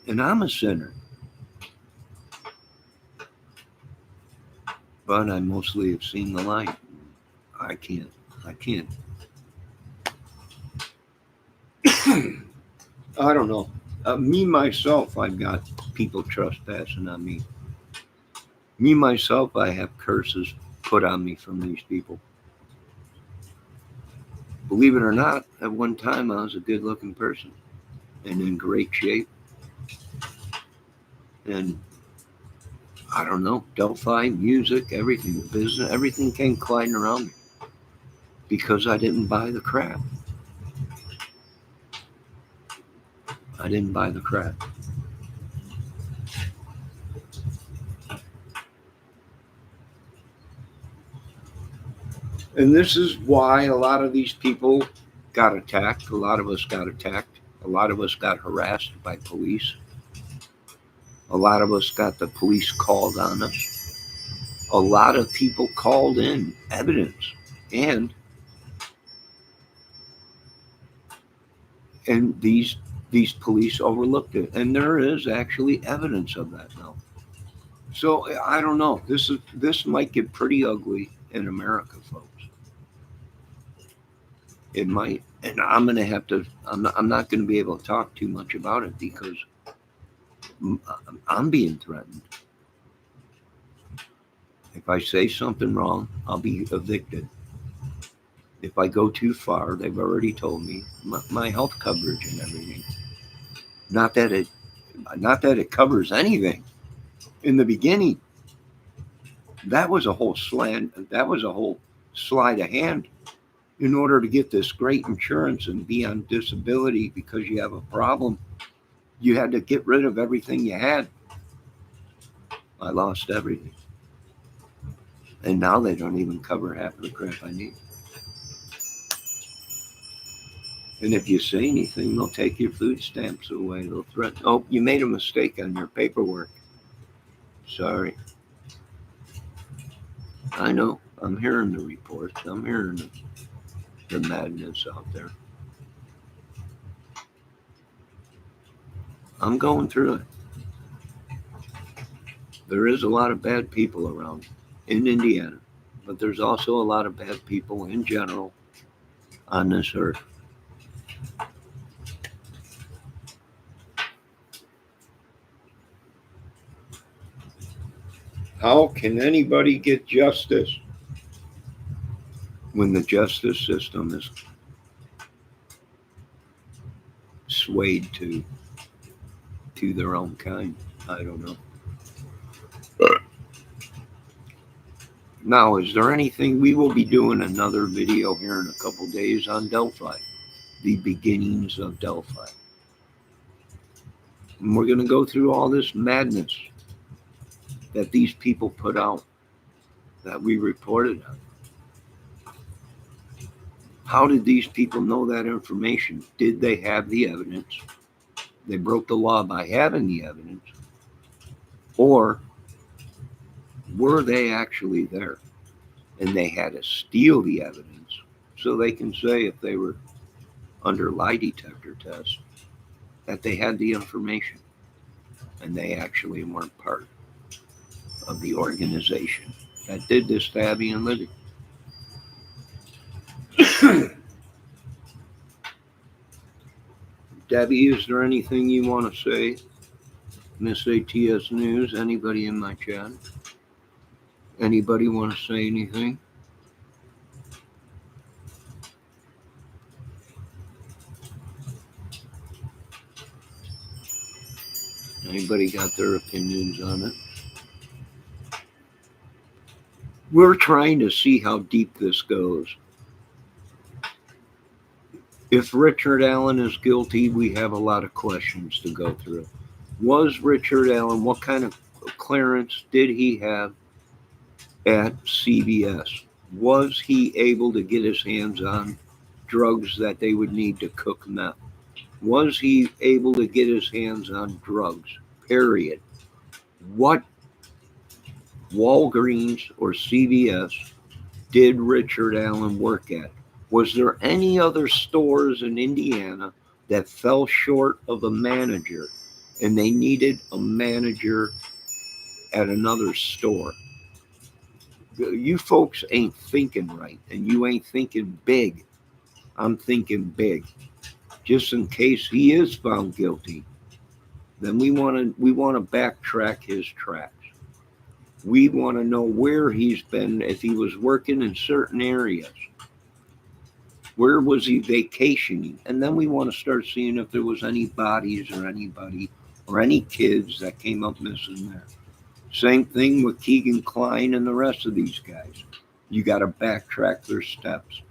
And I'm a sinner. But I mostly have seen the light. I can't. I don't know. Me, myself, I've got people trespassing on me. Me, myself, I have curses put on me from these people. Believe it or not, at one time I was a good-looking person and in great shape. And I don't know, delphi, music, everything, business, everything came colliding around me because I didn't buy the crap. I didn't buy the crap. And this is why a lot of these people got attacked. A lot of us got attacked. A lot of us got harassed by police. A lot of us got the police called on us. A lot of people called in evidence. And these police overlooked it. And there is actually evidence of that now. So I don't know. This might get pretty ugly in America, folks. It might, and I'm going to have to. I'm not going to be able to talk too much about it because I'm being threatened. If I say something wrong, I'll be evicted. If I go too far, they've already told me my health coverage and everything. Not that it, not that it covers anything. In the beginning, that was a whole slant. That was a whole sleight of hand. In order to get this great insurance and be on disability because you have a problem, you had to get rid of everything you had. I lost everything. And now they don't even cover half of the crap I need. And if you say anything, they'll take your food stamps away. They'll threaten, oh, you made a mistake on your paperwork. Sorry. I know. I'm hearing the reports. I'm hearing the madness out there. I'm going through it. There is a lot of bad people around in Indiana, but there's also a lot of bad people in general on this earth. How can anybody get justice when the justice system is swayed to their own kind? I don't know. Now, is there anything? We will be doing another video here in a couple days on Delphi, the beginnings of Delphi. And we're going to go through all this madness that these people put out, that we reported on. How did these people know that information? Did they have the evidence? They broke the law by having the evidence. Or were they actually there and they had to steal the evidence so they can say, if they were under lie detector tests, that they had the information and they actually weren't part of the organization that did this to Abby and Libby? Debbie, is there anything you want to say? Miss ATS News, anybody in my chat? Anybody want to say anything? Anybody got their opinions on it? We're trying to see how deep this goes. If Richard Allen is guilty, we have a lot of questions to go through. Was Richard Allen, what kind of clearance did he have at CBS? Was he able to get his hands on drugs that they would need to cook meth? Was he able to get his hands on drugs? Period. What Walgreens or CVS did Richard Allen work at? Was there any other stores in Indiana that fell short of a manager and they needed a manager at another store? You folks ain't thinking right, and you ain't thinking big. I'm thinking big. Just in case he is found guilty, then we want to backtrack his tracks. We want to know where he's been, if he was working in certain areas. Where was he vacationing? And then we want to start seeing if there was any bodies or anybody or any kids that came up missing there. Same thing with Keegan Klein and the rest of these guys. You got to backtrack their steps.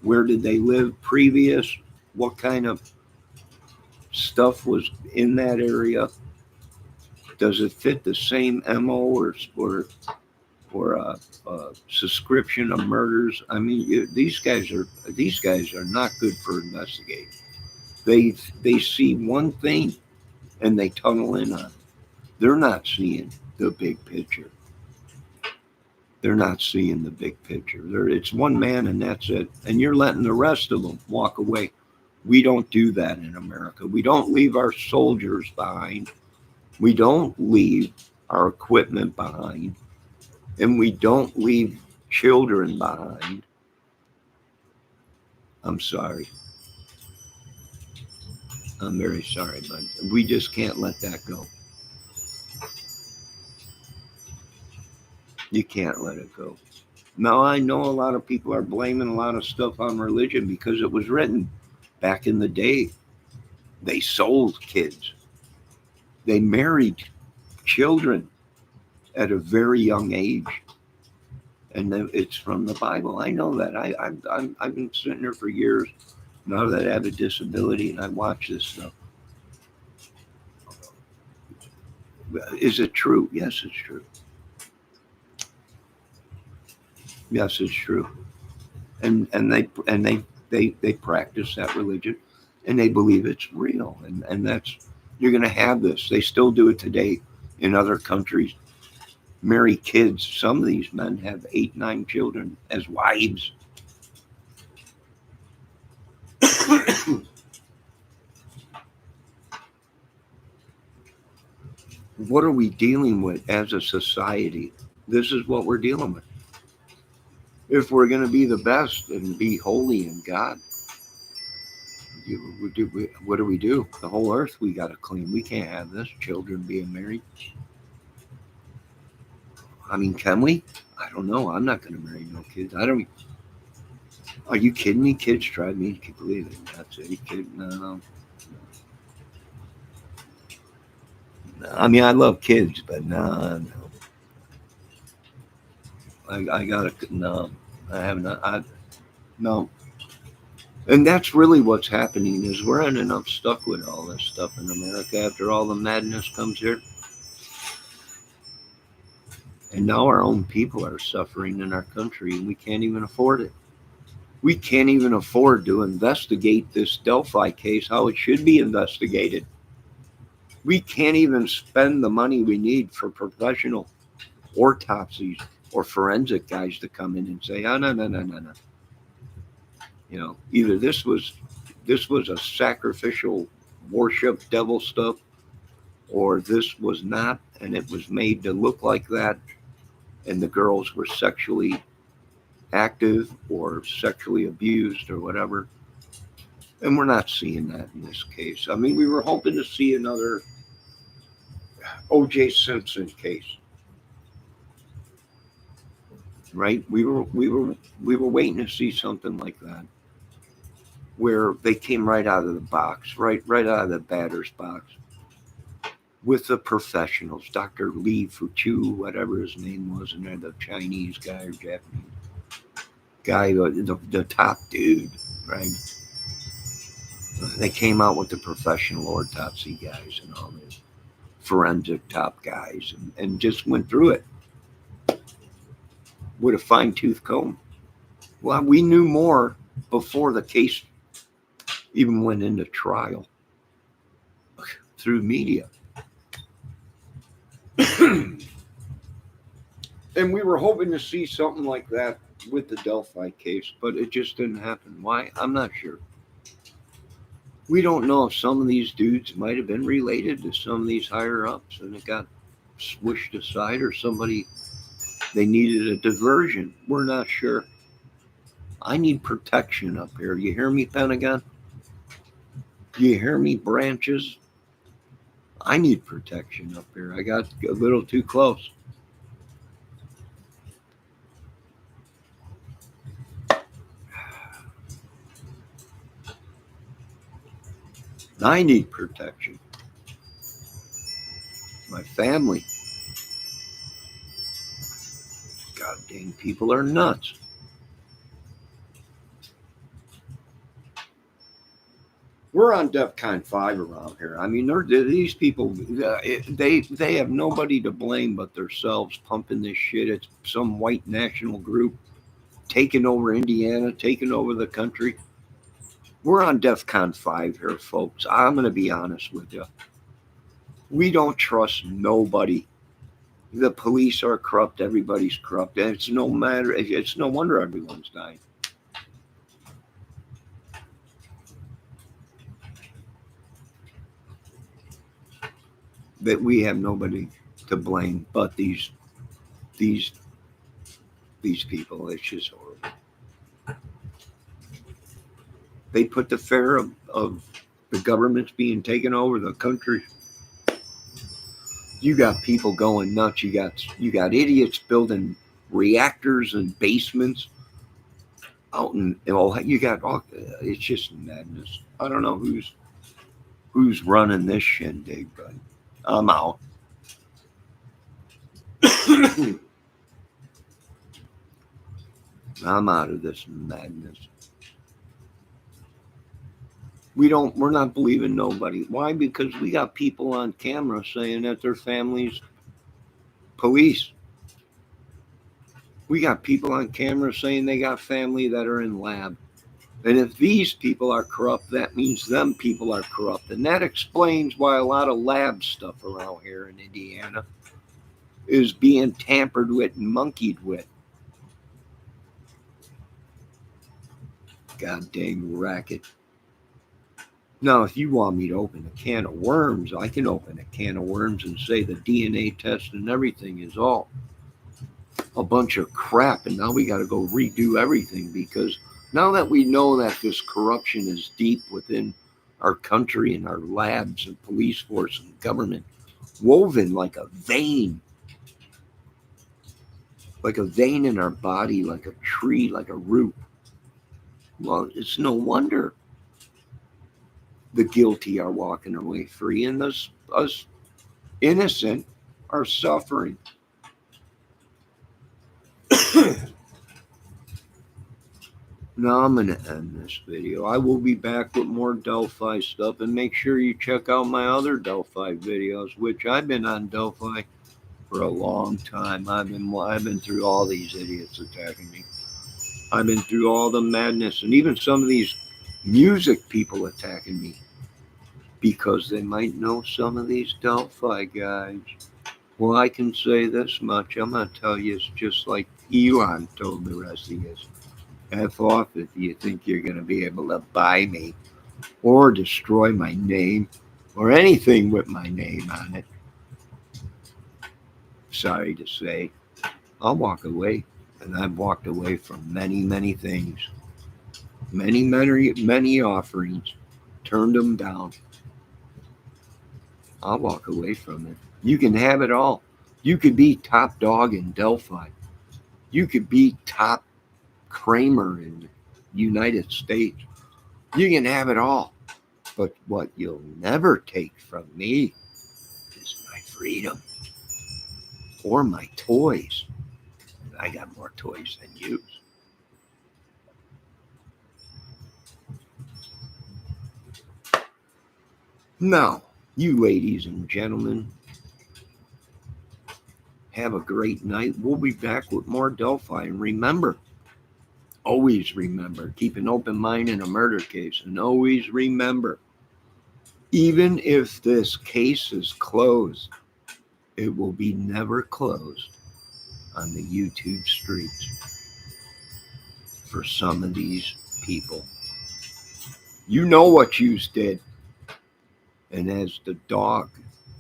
Where did they live previous? What kind of stuff was in that area? Does it fit the same MO or subscription of murders? I mean, these guys are not good for investigating. They see one thing and they tunnel in on it. They're not seeing the big picture. They're not seeing the big picture. It's one man and that's it. And you're letting the rest of them walk away. We don't do that in America. We don't leave our soldiers behind. We don't leave our equipment behind. And we don't leave children behind. I'm sorry. I'm very sorry, but we just can't let that go. You can't let it go. Now, I know a lot of people are blaming a lot of stuff on religion because it was written back in the day. They sold kids, they married children at a very young age. And it's from the Bible. I know that. I've been sitting there for years now that I have a disability and I watch this stuff. Is it true? Yes, it's true. Yes, it's true. And they practice that religion, and they believe it's real. And that's, you're going to have this. They still do it today in other countries. Marry kids. Some of these men have 8, 9 children as wives. What are we dealing with as a society? This is what we're dealing with. If we're going to be the best and be holy in God, what do we do? The whole earth we got to clean. We can't have this. Children being married. I mean, can we? I don't know. I'm not going to marry no kids. I don't. Are you kidding me? Kids drive me completely nuts. Are you kidding? No. I mean, I love kids, but no. I gotta no. I have not. No. And that's really what's happening is we're ending up stuck with all this stuff in America after all the madness comes here. And now our own people are suffering in our country and we can't even afford it. We can't even afford to investigate this Delphi case how it should be investigated. We can't even spend the money we need for professional autopsies or forensic guys to come in and say, oh, no. Either this was a sacrificial worship devil stuff, or this was not, and it was made to look like that, and the girls were sexually active or sexually abused or whatever. And we're not seeing that in this case. I mean, we were hoping to see another O.J. Simpson case, right? We were waiting to see something like that, where they came right out of the box, right out of the batter's box, with the professionals, Dr. Li Fuchu, whatever his name was, and they're the Chinese guy or Japanese guy, the top dude, right? They came out with the professional autopsy guys and all this forensic top guys and just went through it with a fine-tooth comb. Well, we knew more before the case even went into trial through media. And we were hoping to see something like that with the Delphi case, but it just didn't happen. Why? I'm not sure. We don't know if some of these dudes might have been related to some of these higher ups and it got swished aside, or they needed a diversion. We're not sure. I need protection up here. You hear me, Pentagon? You hear me, branches? I need protection up here. I got a little too close. I need protection. My family. God dang, people are nuts. We're on DEFCON 5 around here. I mean, these people, they have nobody to blame but themselves pumping this shit. It's some white national group taking over Indiana, taking over the country. We're on DEFCON 5 here, folks. I'm going to be honest with you. We don't trust nobody. The police are corrupt. Everybody's corrupt. And it's no wonder everyone's dying. That we have nobody to blame but these people. It's just horrible. They put the fear of the government's being taken over the country. You got people going nuts. You got idiots building reactors and basements out in, you got all, it's just madness. I don't know who's running this shindig, but I'm out. I'm out of this madness. We're not believing nobody. Why? Because we got people on camera saying that their families police. We got people on camera saying they got family that are in lab. And if these people are corrupt, that means them people are corrupt. And that explains why a lot of lab stuff around here in Indiana is being tampered with and monkeyed with. God dang racket. Now, if you want me to open a can of worms, I can open a can of worms and say the DNA test and everything is all a bunch of crap. And now we got to go redo everything, because now that we know that this corruption is deep within our country and our labs and police force and government, woven like a vein in our body, like a tree, like a root. Well, it's no wonder the guilty are walking away free and us innocent are suffering. Now I'm going to end this video. I will be back with more Delphi stuff, and make sure you check out my other Delphi videos, which I've been on Delphi for a long time. I've been through all these idiots attacking me. I've been through all the madness, and even some of these music people attacking me because they might know some of these Delphi guys. Well, I can say this much. I'm going to tell you, it's just like Elon told the rest of you. F off if you think you're going to be able to buy me or destroy my name or anything with my name on it. Sorry to say, I'll walk away. And I've walked away from many, many things. Many offerings. Turned them down. I'll walk away from it. You can have it all. You could be top dog in Delphi. You could be top Kramer in the United States. You can have it all. But what you'll never take from me is my freedom or my toys. I got more toys than you. Now, you ladies and gentlemen, have a great night. We'll be back with more Delphi. And remember, always remember, keep an open mind in a murder case. And always remember, even if this case is closed, it will be never closed on the YouTube streets for some of these people. You know what you did. And as the dog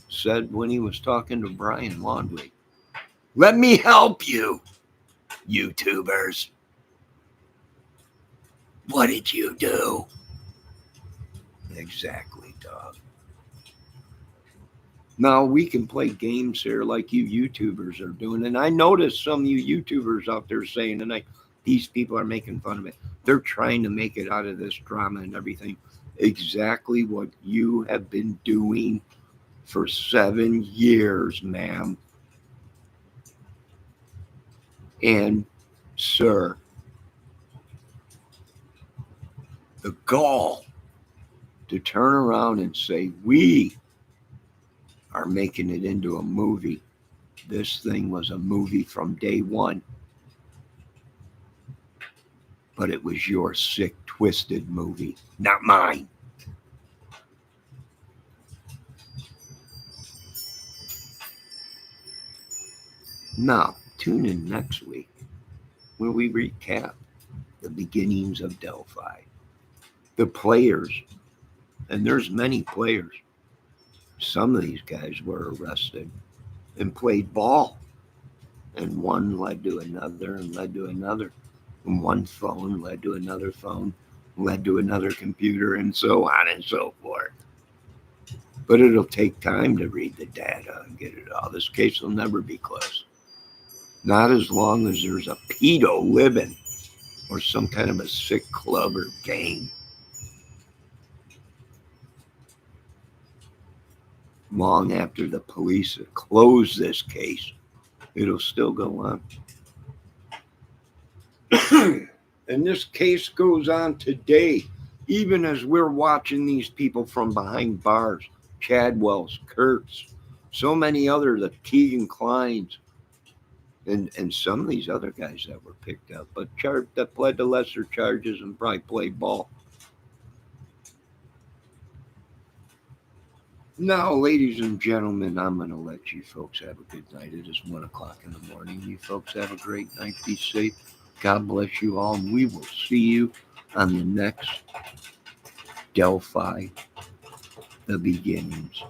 said when he was talking to Brian Laundrie, let me help you, YouTubers. What did you do? Exactly, dog. Now we can play games here like you YouTubers are doing. And I noticed some of you YouTubers out there saying tonight, these people are making fun of it. They're trying to make it out of this drama and everything. Exactly what you have been doing for 7 years, ma'am. And, sir, the gall to turn around and say, we are making it into a movie. This thing was a movie from day one. But it was your sick, twisted movie, not mine. Now, tune in next week when we recap the beginnings of Delphi. The players, and there's many players. Some of these guys were arrested and played ball. And one led to another and led to another. And one phone led to another phone, led to another computer, and so on and so forth. But it'll take time to read the data and get it all. This case will never be closed. Not as long as there's a pedo living or some kind of a sick club or gang. Long after the police have closed this case, it'll still go on. And this case goes on today, even as we're watching these people from behind bars, Chadwell's, Kurtz, so many others, the Keegan Kleins, and some of these other guys that were picked up, but that pled to lesser charges and probably played ball. Now, ladies and gentlemen, I'm going to let you folks have a good night. It is 1 o'clock in the morning. You folks have a great night. Be safe. God bless you all. And we will see you on the next Delphi, the beginnings.